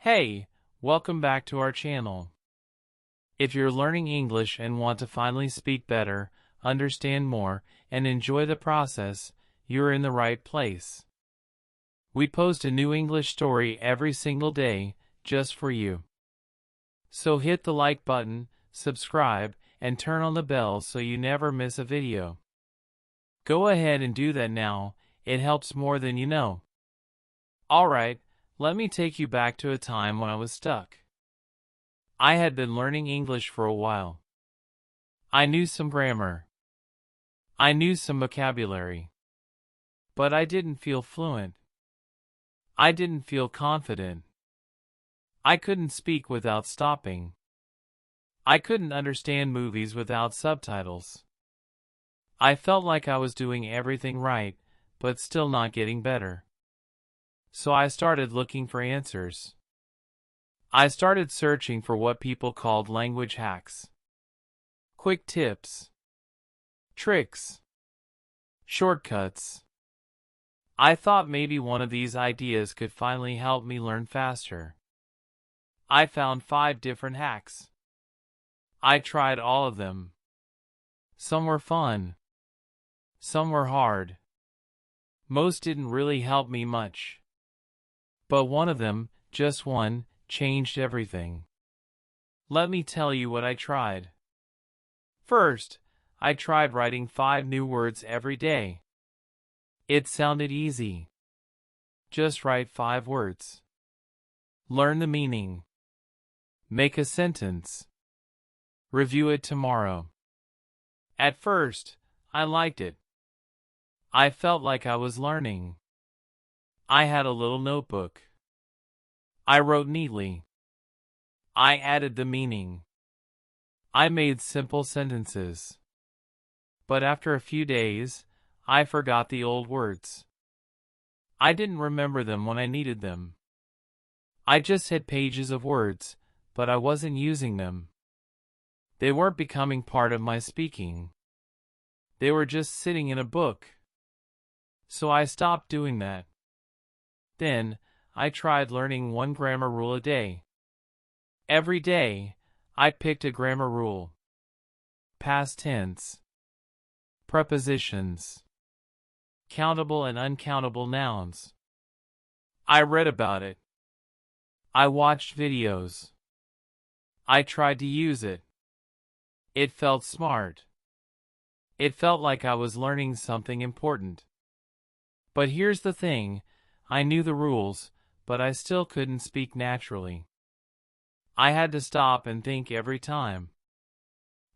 Hey, welcome back to our channel. If you're learning English and want to finally speak better, understand more, and enjoy the process, you're in the right place. We post a new English story every single day, just for you. So hit the like button, subscribe, and turn on the bell so you never miss a video. Go ahead and do that now, it helps more than you know. Alright, let me take you back to a time when I was stuck. I had been learning English for a while. I knew some grammar. I knew some vocabulary. But I didn't feel fluent. I didn't feel confident. I couldn't speak without stopping. I couldn't understand movies without subtitles. I felt like I was doing everything right, but still not getting better. So I started looking for answers. I started searching for what people called language hacks. Quick tips. Tricks. Shortcuts. I thought maybe one of these ideas could finally help me learn faster. I found 5 different hacks. I tried all of them. Some were fun. Some were hard. Most didn't really help me much. But one of them, just one, changed everything. Let me tell you what I tried. First, I tried writing 5 new words every day. It sounded easy. Just write 5 words. Learn the meaning. Make a sentence. Review it tomorrow. At first, I liked it. I felt like I was learning. I had a little notebook. I wrote neatly. I added the meaning. I made simple sentences. But after a few days, I forgot the old words. I didn't remember them when I needed them. I just had pages of words, but I wasn't using them. They weren't becoming part of my speaking. They were just sitting in a book. So I stopped doing that. Then, I tried learning 1 grammar rule a day. Every day, I picked a grammar rule. Past tense. Prepositions. Countable and uncountable nouns. I read about it. I watched videos. I tried to use it. It felt smart. It felt like I was learning something important. But here's the thing, I knew the rules, but I still couldn't speak naturally. I had to stop and think every time.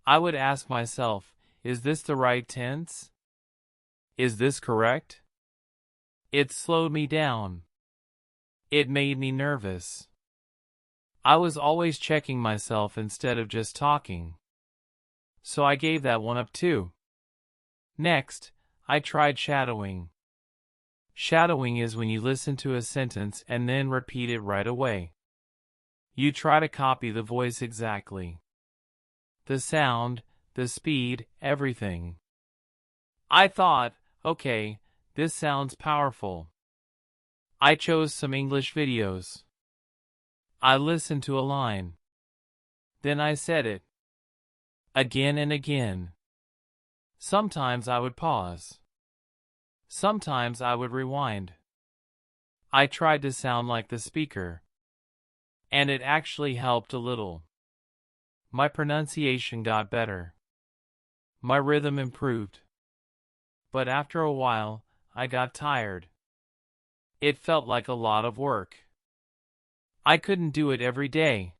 I would ask myself, is this the right tense? Is this correct? It slowed me down. It made me nervous. I was always checking myself instead of just talking. So I gave that one up too. Next, I tried shadowing. Shadowing is when you listen to a sentence and then repeat it right away. You try to copy the voice exactly. The sound, the speed, everything. I thought, okay, this sounds powerful. I chose some English videos. I listened to a line. Then I said it. Again and again. Sometimes I would pause. Sometimes I would rewind. I tried to sound like the speaker. And it actually helped a little. My pronunciation got better. My rhythm improved. But after a while, I got tired. It felt like a lot of work. I couldn't do it every day.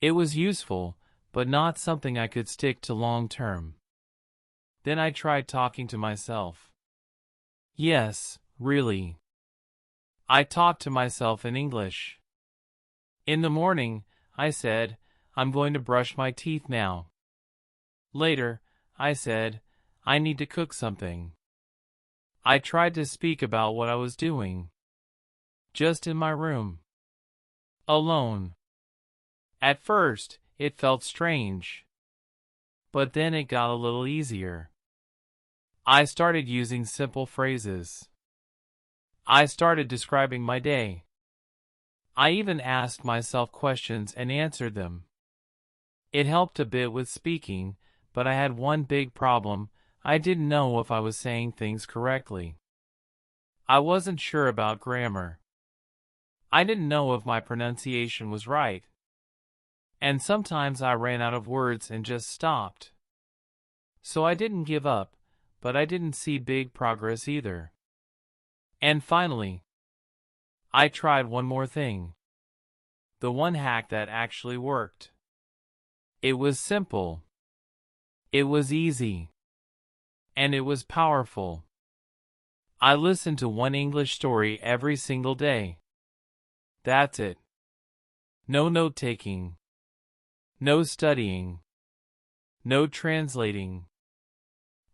It was useful, but not something I could stick to long term. Then I tried talking to myself. Yes, really. I talked to myself in English. In the morning, I said, I'm going to brush my teeth now. Later, I said, I need to cook something. I tried to speak about what I was doing. Just in my room. Alone. At first, it felt strange. But then it got a little easier. I started using simple phrases. I started describing my day. I even asked myself questions and answered them. It helped a bit with speaking, but I had one big problem. I didn't know if I was saying things correctly. I wasn't sure about grammar. I didn't know if my pronunciation was right. And sometimes I ran out of words and just stopped. So I didn't give up, but I didn't see big progress either. And finally, I tried one more thing. The one hack that actually worked. It was simple. It was easy. And it was powerful. I listened to one English story every single day. That's it. No note-taking. No studying. No translating.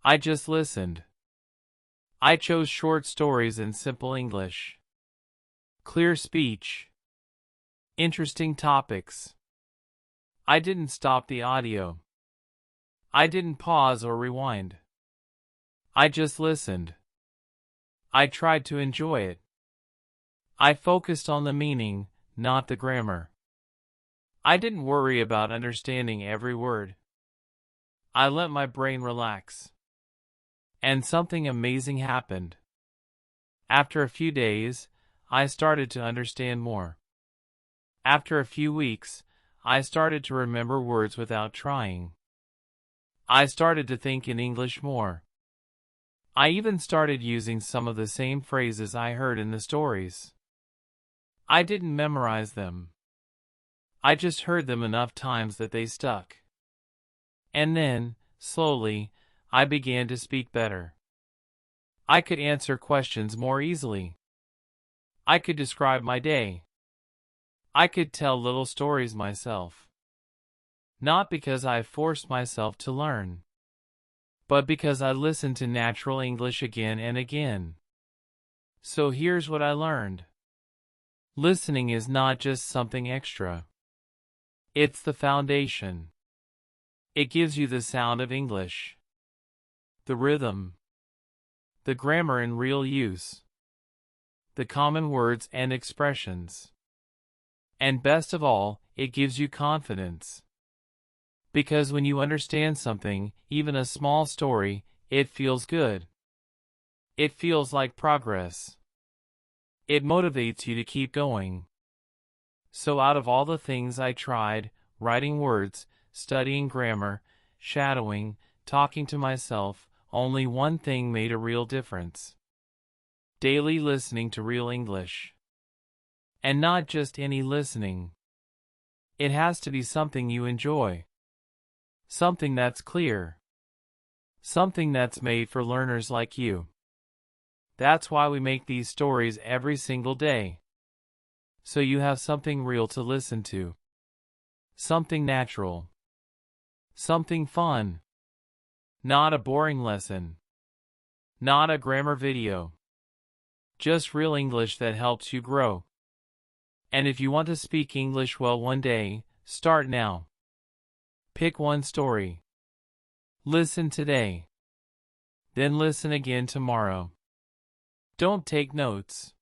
I just listened. I chose short stories in simple English. Clear speech. Interesting topics. I didn't stop the audio. I didn't pause or rewind. I just listened. I tried to enjoy it. I focused on the meaning, not the grammar. I didn't worry about understanding every word. I let my brain relax. And something amazing happened. After a few days, I started to understand more. After a few weeks, I started to remember words without trying. I started to think in English more. I even started using some of the same phrases I heard in the stories. I didn't memorize them. I just heard them enough times that they stuck. And then, slowly, I began to speak better. I could answer questions more easily. I could describe my day. I could tell little stories myself. Not because I forced myself to learn, but because I listened to natural English again and again. So here's what I learned. Listening is not just something extra. It's the foundation. It gives you the sound of English, the rhythm, the grammar in real use, the common words and expressions. And best of all, it gives you confidence. Because when you understand something, even a small story, it feels good. It feels like progress. It motivates you to keep going. So out of all the things I tried, writing words, studying grammar, shadowing, talking to myself, only one thing made a real difference. Daily listening to real English. And not just any listening. It has to be something you enjoy. Something that's clear. Something that's made for learners like you. That's why we make these stories every single day. So you have something real to listen to. Something natural. Something fun. Not a boring lesson. Not a grammar video. Just real English that helps you grow. And if you want to speak English well one day, start now. Pick one story. Listen today. Then listen again tomorrow. Don't take notes.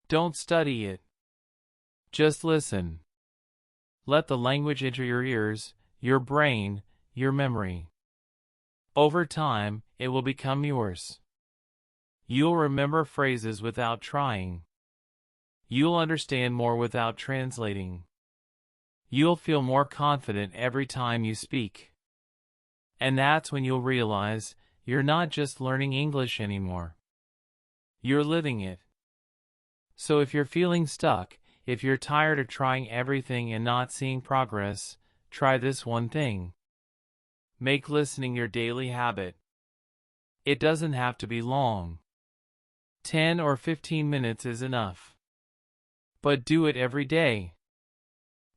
Don't study it. Just listen. Let the language enter your ears, your brain, your memory. Over time, it will become yours. You'll remember phrases without trying. You'll understand more without translating. You'll feel more confident every time you speak. And that's when you'll realize you're not just learning English anymore. You're living it. So if you're feeling stuck, if you're tired of trying everything and not seeing progress, try this one thing. Make listening your daily habit. It doesn't have to be long. 10 or 15 minutes is enough. But do it every day.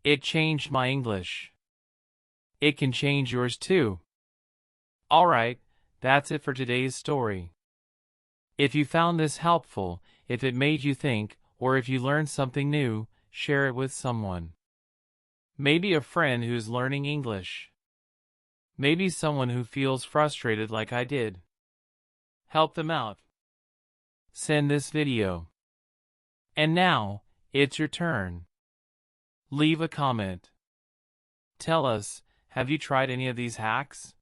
It changed my English. It can change yours too. Alright, that's it for today's story. If you found this helpful, if it made you think, or if you learned something new, share it with someone. Maybe a friend who's learning English. Maybe someone who feels frustrated like I did. Help them out. Send this video. And now, It's your turn. Leave a comment. Tell us, have you tried any of these hacks?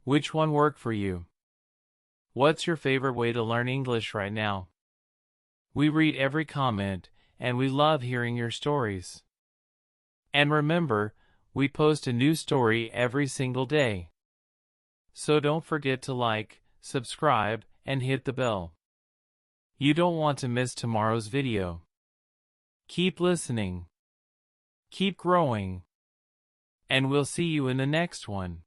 Which one worked for you? What's your favorite way to learn English right now? We read every comment, and we love hearing your stories. And remember, we post a new story every single day. So don't forget to like, subscribe, and hit the bell. You don't want to miss tomorrow's video. Keep listening. Keep growing. And we'll see you in the next one.